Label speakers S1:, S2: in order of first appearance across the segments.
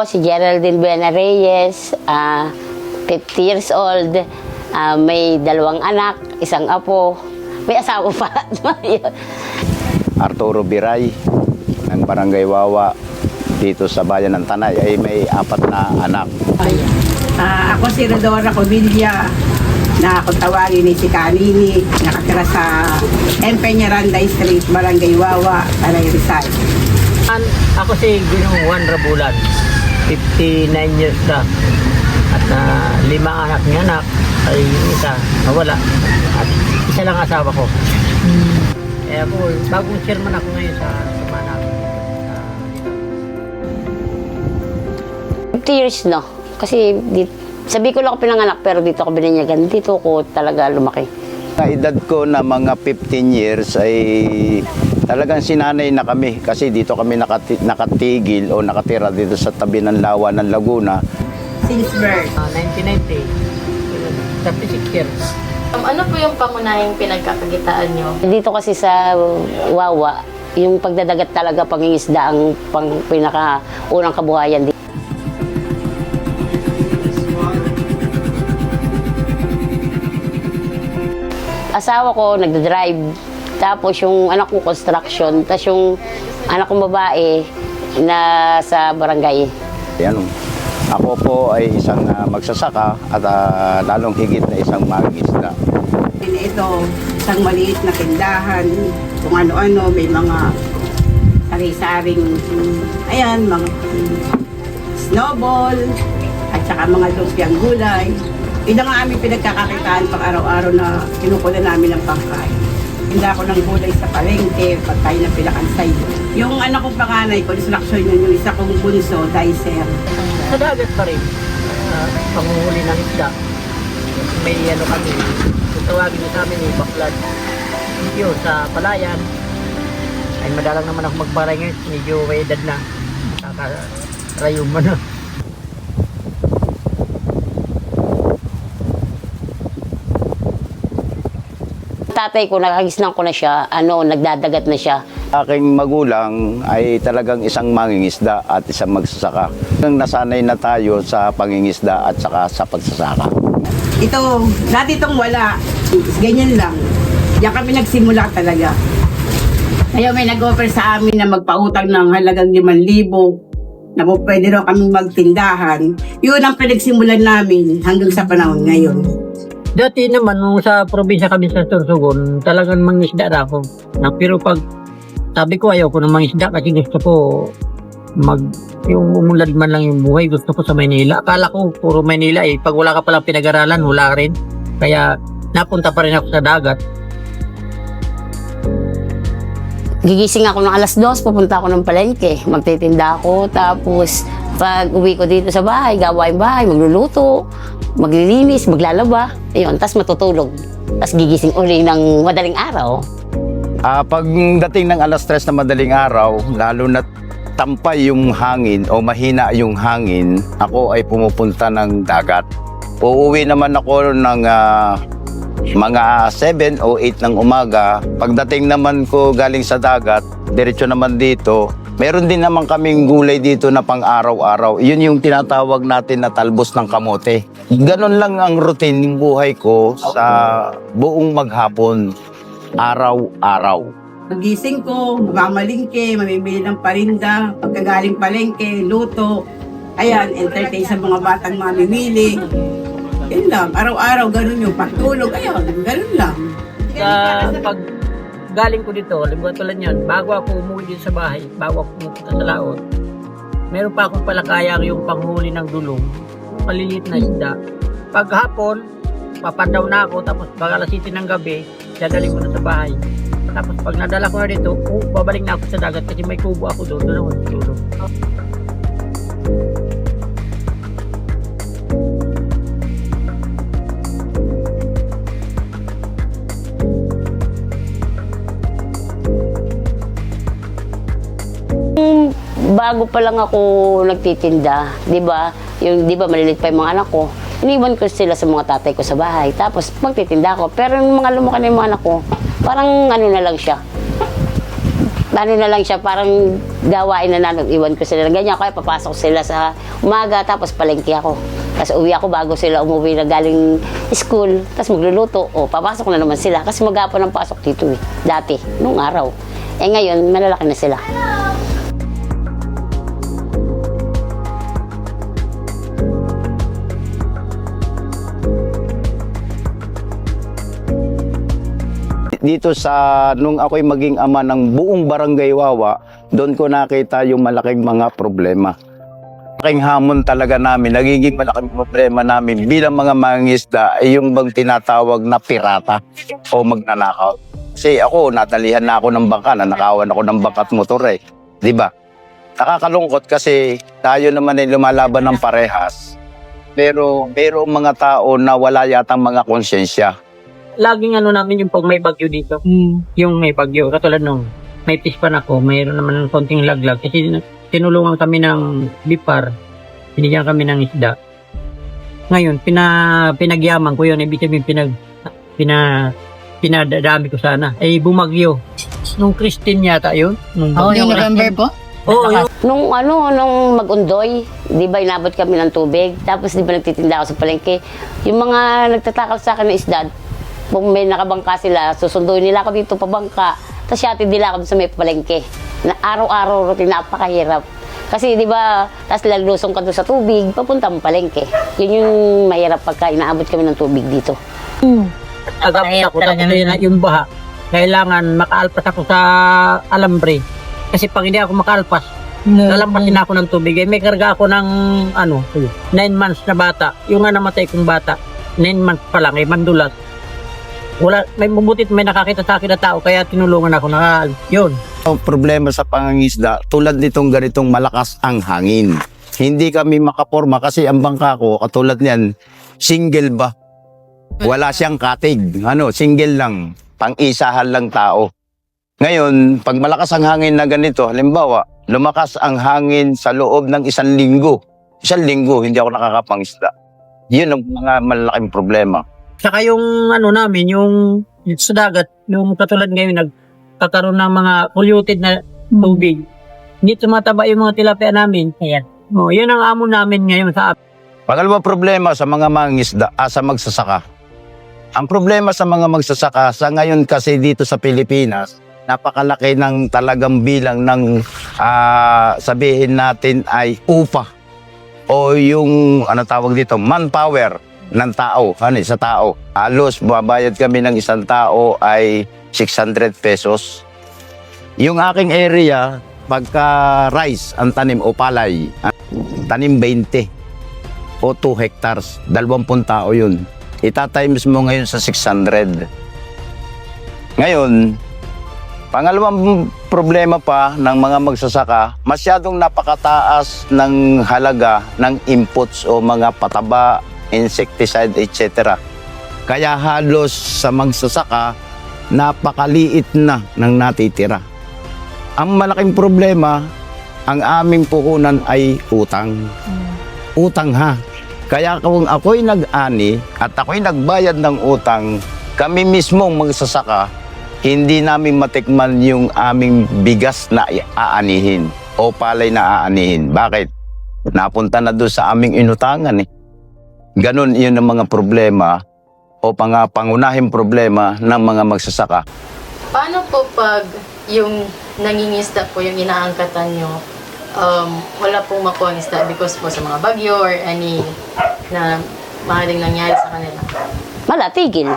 S1: ko, si Geraldine Buena Reyes, 50 years old, may 2 anak, 1 apo, may asawa pa.
S2: Arturo Biray ng Barangay Wawa dito sa bayan ng Tanay ay may 4 na anak.
S3: Ako si Rodora Covilla, na kung tawagin ni si Kanini, nakatira sa Empeñaranda Street, Barangay Wawa, Tanay Rizal.
S4: Ako si Ginong Juan Rabulan, 59 years na. At 5 anak niya anak ay isa nawala. At isa lang asawa ko. Kaya ako, bagong chairman ako ngayon sa Mana.
S1: 50 years no. Kasi sabi ko lang ako pinanganak pero dito ako bininyagan. Dito ko talaga lumaki.
S2: Sa edad ko na mga 15 years ay talagang sinanay na kami kasi dito kami nakatigil o nakatira dito sa tabi ng lawa ng Laguna.
S3: Since birth.
S4: 1990, 36 years.
S5: Ano po yung pangunahing pinagkakakitaan nyo?
S1: Dito kasi sa Wawa, yung pagdadagat talaga pangingisda ang pinaka-unang kabuhayan dito. Asawa ko nagda-drive, tapos yung anak ko construction, tapos yung anak kong babae na sa barangay.
S2: Yan, ako po ay isang magsasaka at lalong higit na isang mangingisda.
S3: Ito, isang maliit na tindahan, kung ano-ano, may mga sari-saring, ayan, mga snowball, at saka mga lumpiang gulay. Ito nga aming pinagkakakitaan pang araw-araw na kinukuha namin ng pangkain. Hindi ako ng gulay sa palengke, pagkain ng pinakansay. Yung anak kong panganay, construction yun, yung isa kong bunso, dicer.
S4: Sa dagat pa rin, panguhuli ng isda. May ano kami, kung tawagin sa amin yung baklad. Yun, sa palayan, ay madalang naman ako magbaray ngayon, medyo may edad na. Nakakarayo mo na.
S1: Tatay ko, nakagisnan ko na siya, nagdadagat na siya.
S2: Aking magulang ay talagang isang mangingisda at isang magsasaka. Nasanay na tayo sa pangingisda at saka sa pagsasaka.
S3: Ito, dati itong wala, ganyan lang. Diyan kami nagsimula talaga. Kaya may nag-offer sa amin na magpautang ng halagang 5,000 na po pwede raw kami magtindahan. Yun ang pinagsimulan namin hanggang sa panahon ngayon.
S4: Dati naman, nung sa probinsya kami sa Sorsogon, talagang mangisda na ako. Pero pag sabi ko ayaw ko ng mangisda kasi gusto ko yung umulad man lang yung buhay, gusto ko sa Maynila. Akala ko puro Maynila eh. Pag wala ka palang pinag-aralan, wala rin. Kaya napunta pa rin ako sa dagat.
S1: Gigising ako ng 2:00, pupunta ako ng palengke, magtitinda ako, tapos pag uwi ko dito sa bahay, gawain bahay, magluluto, maglilinis, maglalaba, ayun, tapos matutulog. Tapos gigising uli ng madaling araw.
S2: Pagdating ng 3:00 na madaling araw, lalo na tampay yung hangin o mahina yung hangin, ako ay pumupunta ng dagat. Uuwi naman ako ng mga 7 o 8 ng umaga. Pagdating naman ko galing sa dagat, diretso naman dito. Meron din naman kaming gulay dito na pang araw-araw. Yun yung tinatawag natin na talbos ng kamote. Ganon lang ang routine ng buhay ko sa buong maghapon, araw-araw.
S3: Pagising ko, mamalingke, mamimili ng parinda, pagkagaling palengke, luto, ayan, entertain sa mga batang mamimili. Yan lang, araw-araw, ganun yung pagtulog, ayan, ganun lang.
S4: Pag galing ko dito, libuan tulad yan, bago ako umuwi dito sa bahay, bago ako pumunta sa laot, meron pa akong palakayang yung panghuli ng dulong, maliliit na isda. Pag hapon, papandaw na ako, tapos pag 7 ng gabi, dadali ko na sa bahay. Tapos pag nadala ko na dito, babalik na ako sa dagat kasi may kubo ako doon ako tutulog.
S1: Bago pa lang ako nagtitinda, 'di ba? Yung 'di ba maliliit pa yung mga anak ko. Iniwan ko sila sa mga tatay ko sa bahay. Tapos magtitinda ako. Pero yung mga lumaki na yung mga anak ko, parang ano na lang siya. ano na lang siya, parang gawain na iwan ko sila ng ganyan. Kaya papasok sila sa umaga, tapos palengke ako. Tapos uwi ako bago sila umuwi na galing school. Tapos magluluto. O, papasok na naman sila. Kasi maghapon ang pasok dito eh. Dati, nung araw. Eh ngayon, malalaki na sila.
S2: Dito sa, nung ako'y maging ama ng buong barangay Wawa, doon ko nakita yung malaking mga problema. Malaking hamon talaga namin, nagiging malaking problema namin bilang mga mangingisda ay yung bang tinatawag na pirata o magnanakaw. Kasi ako, natalihan na ako ng bangka, nanakawan ako ng bangka at motor eh. Diba? Nakakalungkot kasi tayo naman ay lumalaban ng parehas. Pero mga tao na wala yatang mga konsensya.
S4: Laging ano namin yung pag may bagyo dito. Yung may bagyo. Katulad nung may pispan ako, mayroon naman ng konting laglag. Kasi tinulungan kami ng bipar. Binigyan kami ng isda. Ngayon, pinagyaman ko yun. Ibig sabihin, pinadadami ko sana. Eh, bumagyo. Nung Christine yata yun. Nung
S6: Yung November po?
S4: Oo, yun.
S1: Nung mag-undoy, di ba inabot kami ng tubig, tapos di ba nagtitinda ako sa palengke, yung mga nagtatakal sa akin ng isda, kung may nakabangka sila, susunduin nila ako dito pabangka, tapos yatid nila ako sa may palengke, na araw-araw routine, napakahirap. Kasi di ba, tapos lalusong ka doon sa tubig, papunta mo palengke. Yun yung mahirap pagka inaabot kami ng tubig dito.
S4: Agap ako na yung baha. Kailangan makaalpas ako sa alambre. Kasi pag hindi ako makaalpas, lalampasin ako ng tubig. Eh, may karga ako ng 9 months na bata. Yung nga namatay kong bata, 9 months pa lang, mandulas. Wala, may mabutit may nakakita sa akin na tao, kaya tinulungan ako na yun.
S2: Ang problema sa pangangisda, tulad nitong ganitong malakas ang hangin. Hindi kami makaporma kasi ang bangka ko, katulad niyan, single ba? Wala siyang katig. Single lang. Pang-isahan lang tao. Ngayon, pag malakas ang hangin na ganito, halimbawa, lumakas ang hangin sa loob ng 1 linggo. 1 linggo, hindi ako nakakapangisda. Yun ang mga malaking problema.
S4: Saka yung namin, yung sa dagat, yung katulad ngayon, nagkakaroon ng mga polluted na tubig. Hindi tumataba yung mga tilapia namin. Ayan. Yun ang amo namin ngayon sa
S2: Pangalawa problema sa mga mangingisda, sa magsasaka. Ang problema sa mga magsasaka, sa ngayon kasi dito sa Pilipinas, napakalaki ng talagang bilang ng sabihin natin ay upa o yung tawag dito, manpower ng tao, sa tao. Halos babayad kami ng isang tao ay 600 pesos. Yung aking area, pagka rice ang tanim o palay, tanim 20 o 2 hectares, 20 tao yun. Ita-times mo ngayon sa 600. Ngayon, pangalawang problema pa ng mga magsasaka, masyadong napakataas ng halaga ng inputs o mga pataba, insecticide, etc. Kaya halos sa magsasaka, napakaliit na ng natitira. Ang malaking problema, ang aming puhunan ay utang. Utang ha. Kaya kung ako'y nag-ani at ako'y nagbayad ng utang, kami mismong magsasaka, hindi namin matikman yung aming bigas na aanihin o palay na aanihin. Bakit? Napunta na doon sa aming inutangan eh. Ganon yun ang mga problema o pangunahing problema ng mga magsasaka.
S5: Paano po pag yung nangingisda po, yung inaangkatan nyo, wala pong makuha ang isda because po sa mga bagyo or any na maaaring nangyari sa kanila?
S1: Wala, tigil.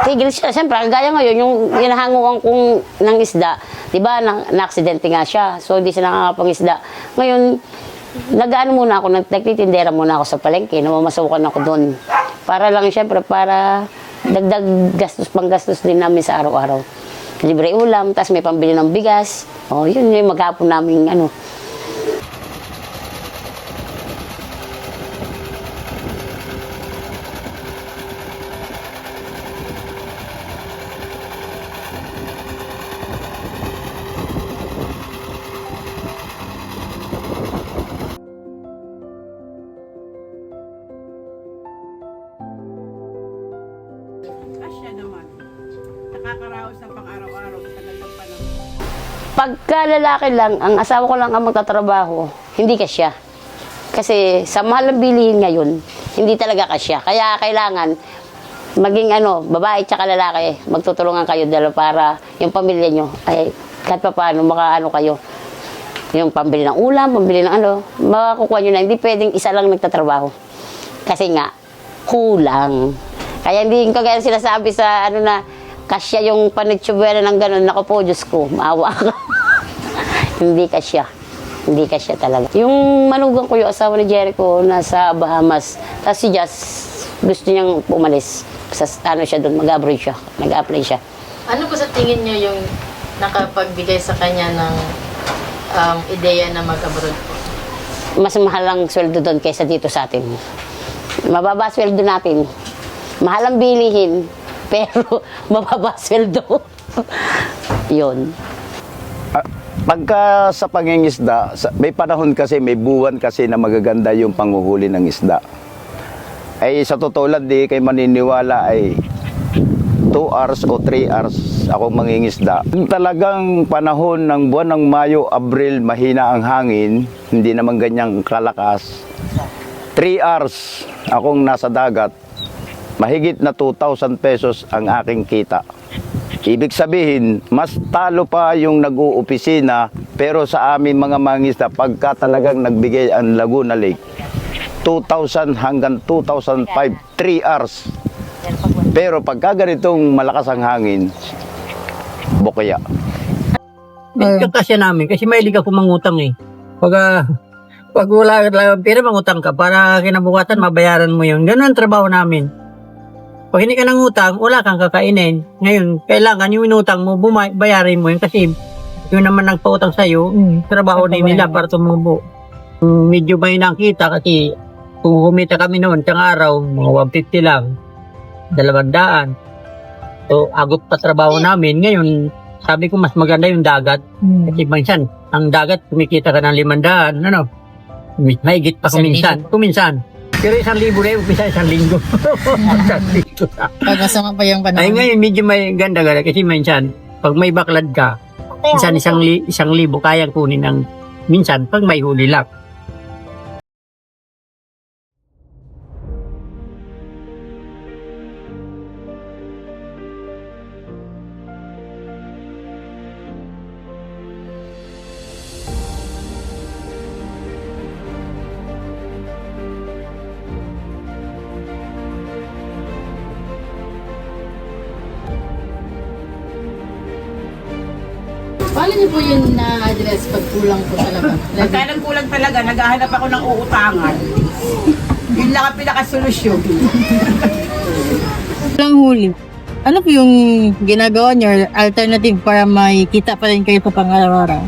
S1: Tigil siya. Siyempre, gaya ngayon, yung hinahanguan kong ng isda, di ba, na-aksidente nga siya. So, hindi siya nakakapangisda. Ngayon, nag-ano muna ako, nagtitindera muna ako sa palengke, namamasukan ako doon. Para lang, siyempre, para dagdag gastos, panggastos din namin sa araw-araw. Libre ulam, tapos may pambili ng bigas. Yun yung maghapon namin,
S3: Asya naman. Nakakaraos na pang araw-araw. Tagal ng panahon.
S1: Pagka lalaki lang, ang asawa ko lang ang magtatrabaho, hindi kasya. Kasi sa mahal ng bilihin ngayon, hindi talaga kasya. Kaya kailangan maging babae tsaka lalaki, magtutulungan kayo dalawa para yung pamilya nyo ay kahit pa paano makaano kayo. Yung pambili ng ulam, pambili ng makakukuha nyo na. Hindi pwedeng isa lang nagtatrabaho. Kasi nga, kulang. Kaya hindi ko kaya sinasabi sa na kasya yung panitsubera ng ganun. Naku po, Diyos ko, maawa ka. Hindi kasya. Hindi kasya talaga. Yung manugang ko, yung asawa ni Jericho, nasa Bahamas. Tapos si Jazz, gusto niyang umalis. Sa, siya doon, mag-abroad siya. Nag-apply siya.
S5: Ano po sa tingin niyo yung nakapagbigay sa kanya ng ideya na mag-abroad po?
S1: Mas mahal ang sweldo doon kaysa dito sa atin. Mababa sweldo natin. Mahal ang bilihin, pero mababa sweldo. Yun.
S2: Pagka sa pangingisda, may panahon kasi, may buwan kasi na magaganda yung panghuhuli ng isda. Ay sa totoo lang, di kayo maniniwala ay 2 hours o 3 hours ako mangingisda. Talagang panahon ng buwan ng Mayo, Abril, mahina ang hangin, hindi naman ganyang kalakas. 3 hours akong nasa dagat, mahigit na 2,000 pesos ang aking kita. Ibig sabihin, mas talo pa yung nag-uopisina, pero sa amin mga mangisda, pagka talagang nagbigay ang Laguna Lake, 2,000 hanggang 2,500, 3 hours. Pero pagka ganitong malakas ang hangin, bukaya.
S4: Yung kasya namin, kasi mahilig ako mangutang eh. Pag wala lang pera, mangutang ka para kinabukasan mabayaran mo yun. Ganun ang trabaho namin. Pag hindi ka nangutang, wala kang kakainin. Ngayon, kailangan yung inutang mo, bayarin mo yun kasi yun naman nagpautang sa'yo, trabaho din nila para tumubo. Medyo may nakita kasi kung kumita kami noon, isang araw, mga 150 lang, 200. So, agos pa trabaho namin. Ngayon, sabi ko mas maganda yung dagat. Kasi minsan, ang dagat, kumikita ka ng 500, mahigit pa kuminsan. Pero 1,000 na yun, umpisa 1 linggo.
S6: Pag masama pa yung
S4: Ay
S6: panahon.
S4: ngayon, medyo may ganda kasi minsan, pag may baklad ka, minsan 1,000 kayang kunin ng minsan, pag may huli lang.
S6: Paano niyo po yun na-address pag kulang po talaga?
S3: Pagka nagkulang talaga, naghahanap ako ng uutangan. Yun lang ang pinakasolusyon.
S6: Walang huli. Ano po yung ginagawa niyo or alternative para may kita pa rin kayo sa pang-araw-araw?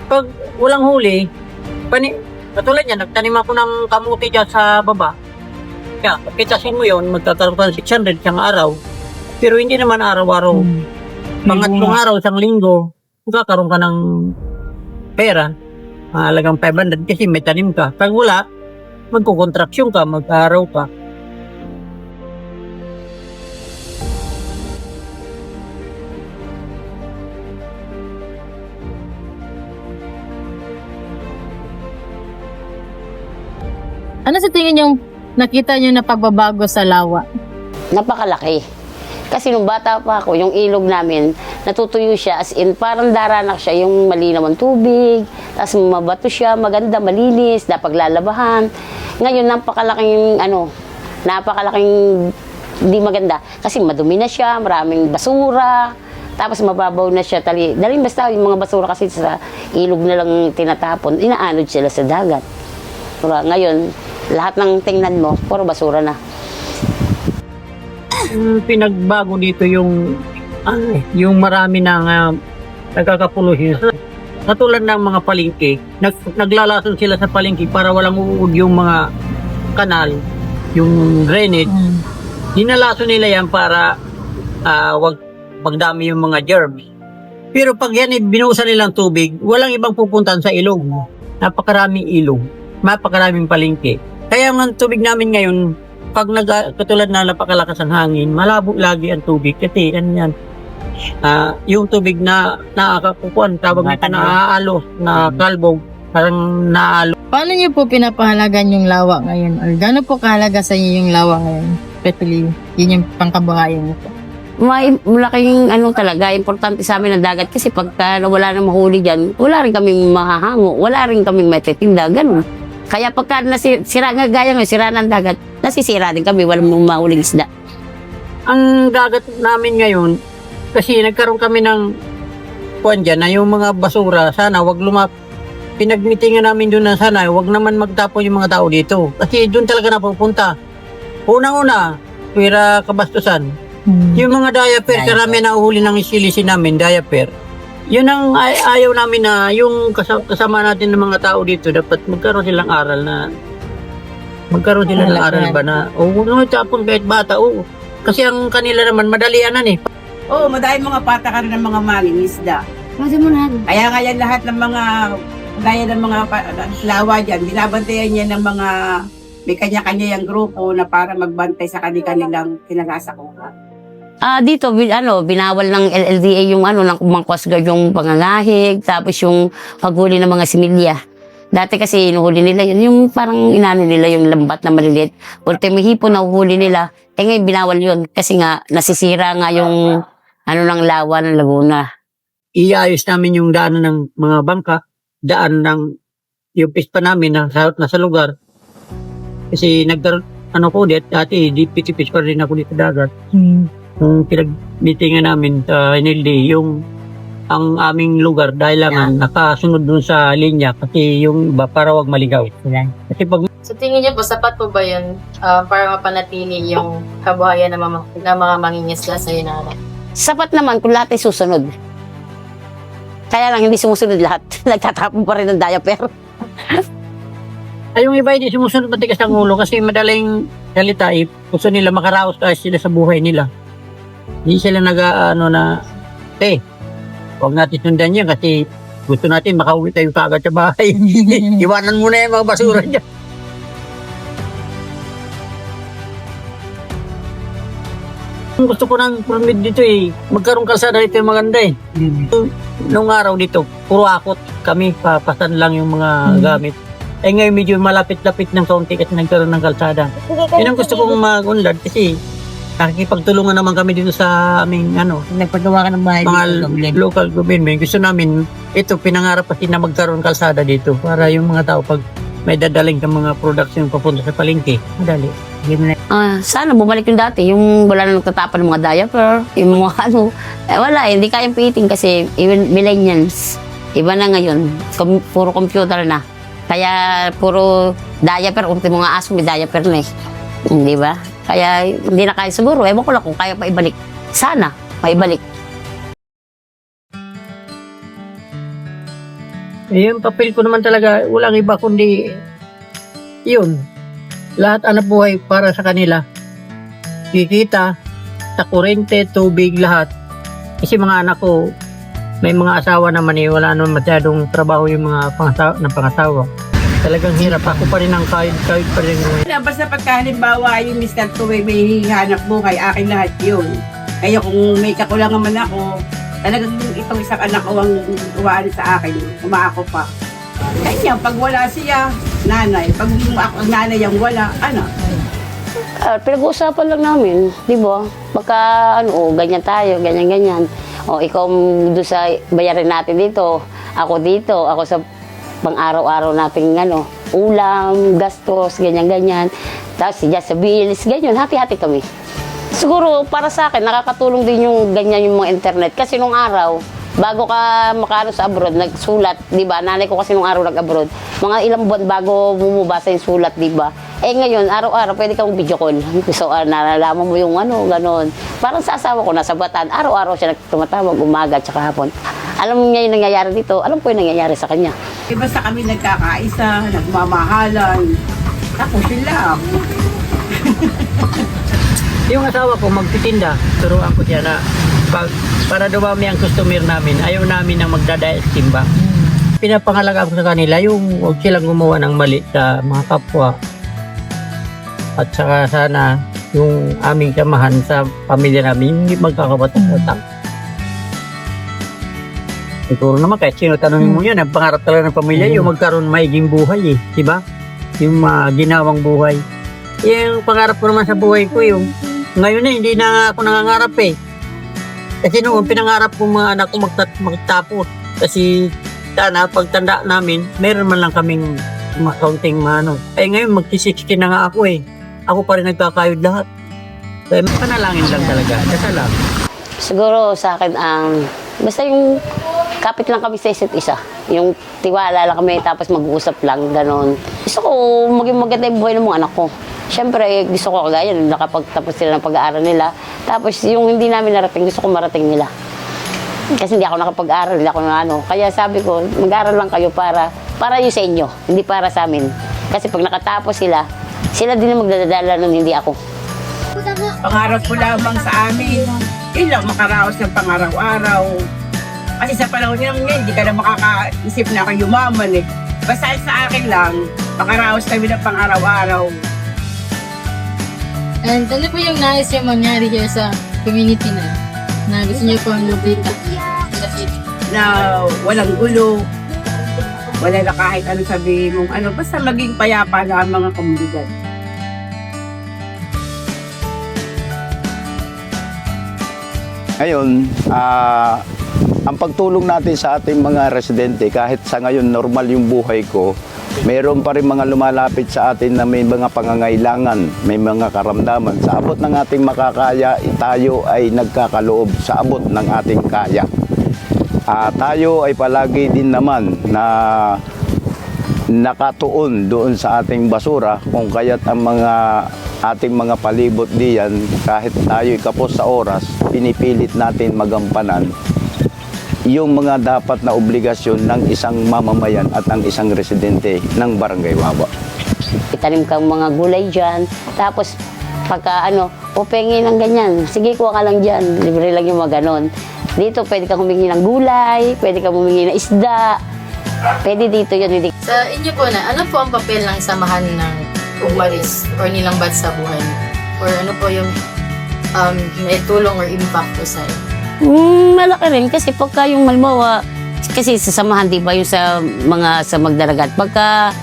S4: Pag walang huli, katulad niya, nagtanim ako ng kamuti dyan sa baba. Kaya, pagkitasin mo yun, magkakaroon ka ng 600 isang araw. Pero hindi naman araw-araw. Pangatlong araw, 1 linggo, magkakaroon ka ng pera, mahalagang 500 kasi may tanim ka. Pag wala, magkukontraksyon ka, mag-araw ka.
S6: Ano sa tingin yung nakita niyo na pagbabago sa lawa?
S1: Napakalaki. Kasi nung bata pa ako, yung ilog namin, natutuyo siya, as in, parang daranak siya, yung malinaw ang tubig, tapos mabato siya, maganda, malinis, napaglalabahan. Ngayon, napakalaking hindi maganda. Kasi madumi na siya, maraming basura, tapos mababaw na siya. Daling basta, yung mga basura kasi sa ilog na lang tinatapon, inaanod sila sa dagat. Ngayon, lahat ng tingnan mo, puro basura na.
S4: Pinagbago dito yung marami ng nagkakapuluhin. Katulad ng mga palengke, naglalason sila sa palengke para walang uod yung mga kanal, yung drainage. Dinalason nila yan para wag magdami yung mga germs. Pero pag yan binuhusan nilang tubig, walang ibang pupuntahan sa ilog. Napakaraming ilog, napakaraming palengke. Kaya ang tubig namin ngayon, pag katulad na napakalakas ang hangin, malabo lagi ang tubig kasi yan, yung tubig na nakakakukuan, tawag nito na aalo, na kalbog, parang naalo.
S6: Paano niyo po pinapahalagan yung lawa ngayon? Or gaano po kahalaga sa inyo yung lawa ngayon? Especially, yun yung pangkabuhayan niyo po.
S1: May malaking talaga, importante sa amin ang dagat kasi pagka wala nang mahuli dyan, wala rin kaming mahahango, wala rin kaming matitinda, ganun. Kaya pagka sira nga gaya ngayon, sira ng dagat, nasisira din kami, walang mahuling isda.
S4: Ang dagat namin ngayon, kasi nagkaroon kami ng kuwan dyan, na yung mga basura, sana wag pinagmitingan namin doon na sana, wag naman magtapon yung mga tao dito. Kasi doon talaga napupunta. Unang-una, pira kabastusan. Yung mga diaper, karami na uhuli ng isilisin namin, diaper. Yun ang ayaw namin na yung kasama natin ng mga tao dito, dapat magkaroon silang aral na ba na, huwag naman tapon kahit bata, oo. Kasi ang kanila naman, madalianan eh.
S3: Oo, madami mga patakaran ng mga mangingisda. Kaya nga yan lahat ng mga gaya ng mga lawa dyan, binabantayan niya ng mga may kanya-kanya yung grupo na para magbantay sa kanilang kinagasakuhan.
S1: Dito, binawal ng LLDA yung ng mga Coast Guard yung pangangahig, tapos yung paghuli ng mga similya. Dati kasi inuhuli nila yun, yung parang inano nila yung lambat na maliliit. Ultimo hipon na uhuli nila, ngayon binawal yun kasi nga nasisira nga yung ng lawa ng Laguna.
S4: Iayos namin yung daanan ng mga bangka, daan ng yung pispa namin na sa lugar. Kasi nagkaroon, dati pitipis pa rin ako dito dagat. Kung pinag-meetingan namin sa NLD, ang aming lugar dahil lang nakasunod dun sa linya kasi yung iba para wag maligaw. Kasi pag
S5: Sa tingin niyo po, sapat po ba yun para mapanatili yung kabuhayan ng mga mangingisda sa Yunara?
S1: Sapat naman kung lahat ay susunod. Kaya lang hindi sumusunod lahat. Nagtatapon pa rin ng diaper.
S4: ay yung iba hindi sumusunod matigas ang ulo kasi madaling salita gusto nila makaraos sila sa buhay nila. Hindi sila huwag natin sundan yan kasi gusto natin makauwi tayo kagad sa bahay. Iwanan mo na yung mga basura dyan. Gusto ko ng permit dito magkaroon kalsada dito yung maganda Nung araw dito, puro akot kami, papasan lang yung mga gamit. Ngayon medyo malapit-lapit ng kaunti kasi nagkaroon ng kalsada. Yun ang gusto kong mag-unlad kasi nakikipagtulungan naman kami dito sa aming
S6: Nagpagawa ka ng bahay
S4: mga local government. Gusto namin ito, pinangarap kasi na magkaroon kalsada dito para yung mga tao pag may dadaling ka mga production papunta sa palengke, madali.
S1: Sana bumalik yung dati, yung wala na nagtatapan ng mga diaper, yung mga wala, hindi kayang pihitin kasi even millennials, iba na ngayon, puro computer na. Kaya puro diaper, ultimo nga aso may diaper na Di ba? Kaya hindi na kaya siguro, ewan ko lang kung kaya pa ibalik. Sana, maibalik.
S4: Yung papel ko naman talaga, walang iba kundi yun. Lahat anak buhay para sa kanila. Kikita, sa kurente, tubig, lahat. Kasi mga anak ko, may mga asawa naman wala naman masyadong trabaho yung mga pangasawa. Talagang hirap. Ako pa rin ang kahit pa rin.
S3: Basta pagka halimbawa yung Mr. Tuwe may hanap buhay, akin lahat yun. Kaya kung may kakulangan man ako, talagang itong isang anak ko ang uwaan sa akin, umaako pa. Kanya, pag wala siya, nanay. Pag ang nanay ang wala,
S1: Pinag-uusapan lang namin, di ba? Baka ganyan tayo, ganyan. Ikaw doon sa bayarin natin dito, ako sa pang-araw-araw natin ulam, gastos, ganyan. Tapos siya sa bills, ganyan, hati-hati kami. Siguro para sa akin, nakakatulong din yung ganyan yung mga internet. Kasi nung araw, bago ka makaano sa abroad, nagsulat, di ba? Nanay ko kasi nung araw nag-abroad. Mga ilang buwan bago bumubasa yung sulat, di ba? Ngayon, araw-araw, pwede kang video call. So, nalalaman mo yung ganon. Parang sa asawa ko, nasa Bataan, araw-araw siya tumatawag, umaga at saka hapon. Alam niya yung nangyayari dito, alam ko yung nangyayari sa kanya.
S3: Basta kami nagkakaisa, nagmamahalan. Tapos yun lang.
S4: Yung asawa ko magtitinda, turuan ko siya na para dumami ang customer namin, ayaw namin na magdadayat timba. Pinapangalaga ko sa kanila yung huwag silang gumawa ng mali sa mga kapwa. At saka sana yung aming samahan sa pamilya namin hindi magkakabatak-batak. Siguro naman kahit sino tanongin mo yan, ang pangarap talaga ng pamilya yung magkaroon ng maiging buhay di ba? Yung ginawang buhay. Yung pangarap ko naman sa buhay ko yung ngayon hindi na ako nangangarap Kasi noon pinangarap ko mga anak ko magtapos. Kasi sana pagtanda namin, meron man lang kaming kaunting mano. Ngayon magti-60 na nga ako Ako pa rin nagkakayod lahat. Kaya panalangin lang talaga. Dasal lang.
S1: Siguro sa akin basta yung kapit lang kami sa isa't isa. Yung tiwala lang kami tapos mag-uusap lang, ganon. Gusto ko maging maganda yung buhay ng mga anak ko. Siyempre, gusto ko kagaya, nakapagtapos sila ng pag-aaral nila. Tapos yung hindi namin narating, gusto ko marating nila. Kasi hindi ako nakapag-aaral, hindi ako Kaya sabi ko, mag-aaral lang kayo para yun sa inyo, hindi para sa amin. Kasi pag nakatapos sila din ang magdadala nun, hindi ako.
S3: Pangarap ko lamang sa amin, yun lang, makaraos ng pangaraw-araw. Kasi sa panahon ngayon, hindi ka na makakaisip na kang yumaman Basta sa akin lang, makaraos kami ng pangaraw-araw.
S6: And ano po yung nais yung mangyari here sa community na gusto niyo pong makita?
S3: Na walang gulo, wala na kahit ano sabihin mong basta maging payapa na ang mga komunidad.
S2: Ngayon, ang pagtulong natin sa ating mga residente, kahit sa ngayon normal yung buhay ko, mayroon pa rin mga lumalapit sa atin na may mga pangangailangan, may mga karamdaman. Sa abot ng ating makakaya, tayo ay nagkakaloob sa abot ng ating kaya. Tayo ay palagi din naman na nakatuon doon sa ating basura, kung kaya't ang ating mga palibot diyan, kahit tayo'y kapos sa oras, pinipilit natin magampanan yung mga dapat na obligasyon ng isang mamamayan at ng isang residente ng Barangay Wawa.
S1: Itanim kang mga gulay dyan, tapos pagka pengin ng ganyan, sige kuha ka lang dyan, libre lang yung mga ganon. Dito pwede kang humingi ng gulay, pwede kang humingi ng isda, pwede dito yun. Hindi.
S5: Sa inyo po ano po ang papel ng samahan ng umalis or nilangbat sa buhay? Or ano po yung may tulong or impact po sa
S1: Malaki rin kasi pagka yung halimbawa, kasi sasamahan di ba yung sa magdaragat. Pagka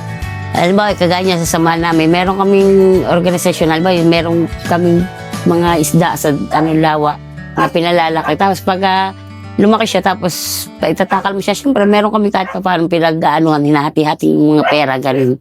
S1: halimbawa kagaya niya sa samahan namin, meron kaming organisasyon, halimbawa meron kaming mga isda sa lawa na pinalalaki. Tapos pagka lumaki siya, tapos itatakal mo siya, syempre meron kami kahit pa paano pinag-aanuhan, hinahati-hati yung mga pera, ganun.